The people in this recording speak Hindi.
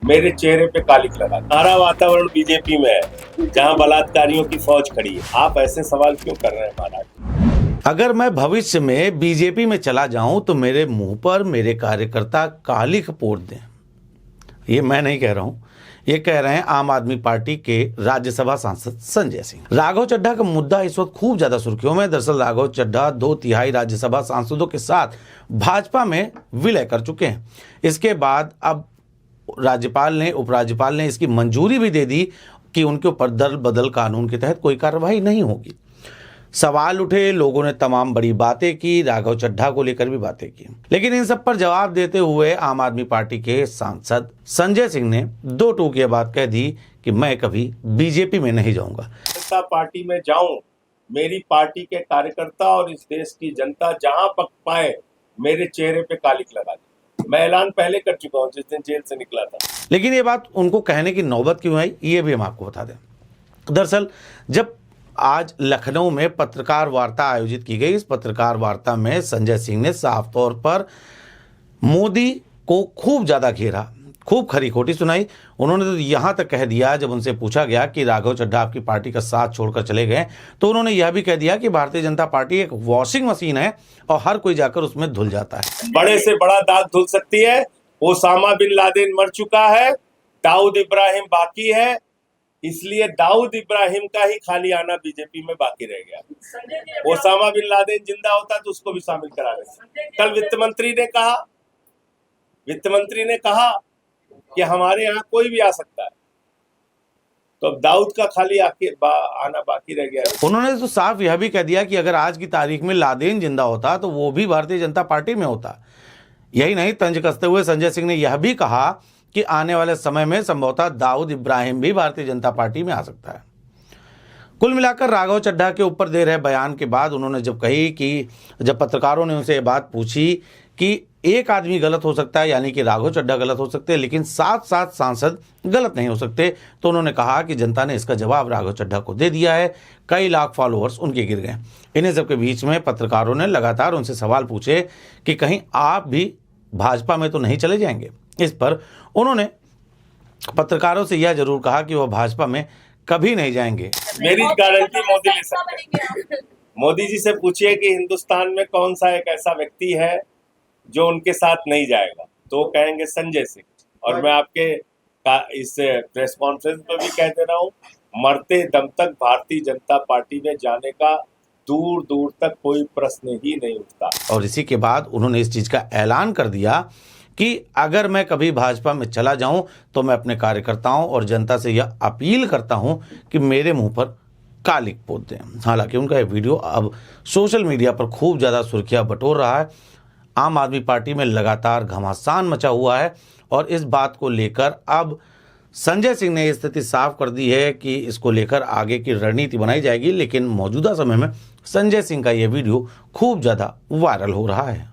मेरे चेहरे पे कालिक लगा। सारा वातावरण बीजेपी में है, जहां बलात्कारियों की फौज खड़ी है। आप ऐसे सवाल क्यों कर रहे हैं महाराज? अगर मैं भविष्य में बीजेपी में चला जाऊं तो मेरे मुंह पर मेरे कार्यकर्ता कालिक पोत दें। ये मैं नहीं कह रहा हूं, ये कह रहे हैं आम आदमी पार्टी के राज्यसभा सांसद संजय सिंह। राघव चड्ढा का मुद्दा इस वक्त खूब ज्यादा सुर्खियों में। दरअसल राघव चड्ढा 2/3 राज्यसभा सांसदों के साथ भाजपा में विलय कर चुके हैं। इसके बाद अब राज्यपाल ने, उपराज्यपाल ने इसकी मंजूरी भी दे दी कि उनके ऊपर दल बदल कानून के तहत कोई कार्रवाई नहीं होगी। सवाल उठे, लोगों ने तमाम बड़ी बातें की, राघव चड्ढा को लेकर भी बातें की, लेकिन इन सब पर जवाब देते हुए आम आदमी पार्टी के सांसद संजय सिंह ने दो टूकिया बात कह दी कि मैं कभी बीजेपी में नहीं जाऊंगा। जनता पार्टी में जाऊं, मेरी पार्टी के कार्यकर्ता और इस देश की जनता जहां पक पाए मेरे चेहरे पे कालिक लगा दी। मैं ऐलान पहले कर चुका हूं जिस दिन जेल से निकला था। लेकिन ये बात उनको कहने की नौबत क्यों आई, ये भी हम आपको बता दें। दरअसल जब आज लखनऊ में पत्रकार वार्ता आयोजित की गई, इस पत्रकार वार्ता में संजय सिंह ने साफ तौर पर मोदी को खूब ज्यादा घेरा, खूब खरी खोटी सुनाई। उन्होंने तो यहां तक कह दिया, जब उनसे पूछा गया कि राघव चड्ढा आपकी पार्टी का साथ छोड़कर चले गए, तो उन्होंने यह भी कह दिया कि भारतीय जनता पार्टी एक वॉशिंग मशीन है और हर कोई जाकर उसमें धुल जाता है। बड़े से बड़ा दाग धुल सकती है। ओसामा बिन लादेन मर चुका है, दाऊद इब्राहिम बाकी है, इसलिए दाऊद इब्राहिम का ही खाली आना बीजेपी में बाकी रह गया। ओसामा बिन लादेन जिंदा होता तो उसको भी शामिल करा देते। कल वित्त मंत्री ने कहा कि हमारे यहाँ कोई भी आ सकता है, तो अब दाऊद का खाली आना बाकी रह गया। उन्होंने तो साफ यह भी कह दिया कि अगर आज की तारीख में लादेन जिंदा होता तो वो भी भारतीय जनता पार्टी में होता। यही नहीं, तंज कसते हुए संजय सिंह ने यह भी कहा कि आने वाले समय में संभवतः दाऊद इब्राहिम भी भारतीय जनता पार्टी में आ सकता है। कुल मिलाकर राघव चड्ढा के ऊपर दे रहे बयान के बाद उन्होंने जब कही कि जब पत्रकारों ने उनसे ये बात पूछी कि एक आदमी गलत हो सकता है, यानी कि राघव चड्ढा गलत हो सकते हैं, लेकिन साथ साथ सांसद गलत नहीं हो सकते, तो उन्होंने कहा कि जनता ने इसका जवाब राघव चड्ढा को दे दिया है। कई लाख फॉलोअर्स उनके गिर गए। इन्हीं सबके बीच में पत्रकारों ने लगातार उनसे सवाल पूछे कि कहीं आप भी भाजपा में तो नहीं चले जाएंगे। इस पर उन्होंने पत्रकारों से यह जरूर कहा कि वह भाजपा में कभी नहीं जाएंगे। मेरी गारंटी मोदी ले सकते हैं। मोदी जी से पूछिए कि हिंदुस्तान में कौन सा एक ऐसा व्यक्ति है जो उनके साथ नहीं जाएगा, तो कहेंगे संजय सिंह। और मैं आपके इस प्रेस कॉन्फ्रेंस में भी कह दे रहा हूँ, मरते दम तक भारतीय जनता पार्टी में जाने का दूर दूर तक कोई प्रश्न ही नहीं उठता। और इसी के बाद उन्होंने इस चीज का ऐलान कर दिया कि अगर मैं कभी भाजपा में चला जाऊं तो मैं अपने कार्यकर्ताओं और जनता से यह अपील करता हूं कि मेरे मुंह पर कालिक पोत दें। हालांकि उनका यह वीडियो अब सोशल मीडिया पर खूब ज़्यादा सुर्खियां बटोर रहा है। आम आदमी पार्टी में लगातार घमासान मचा हुआ है और इस बात को लेकर अब संजय सिंह ने स्थिति साफ कर दी है कि इसको लेकर आगे की रणनीति बनाई जाएगी। लेकिन मौजूदा समय में संजय सिंह का यह वीडियो खूब ज़्यादा वायरल हो रहा है।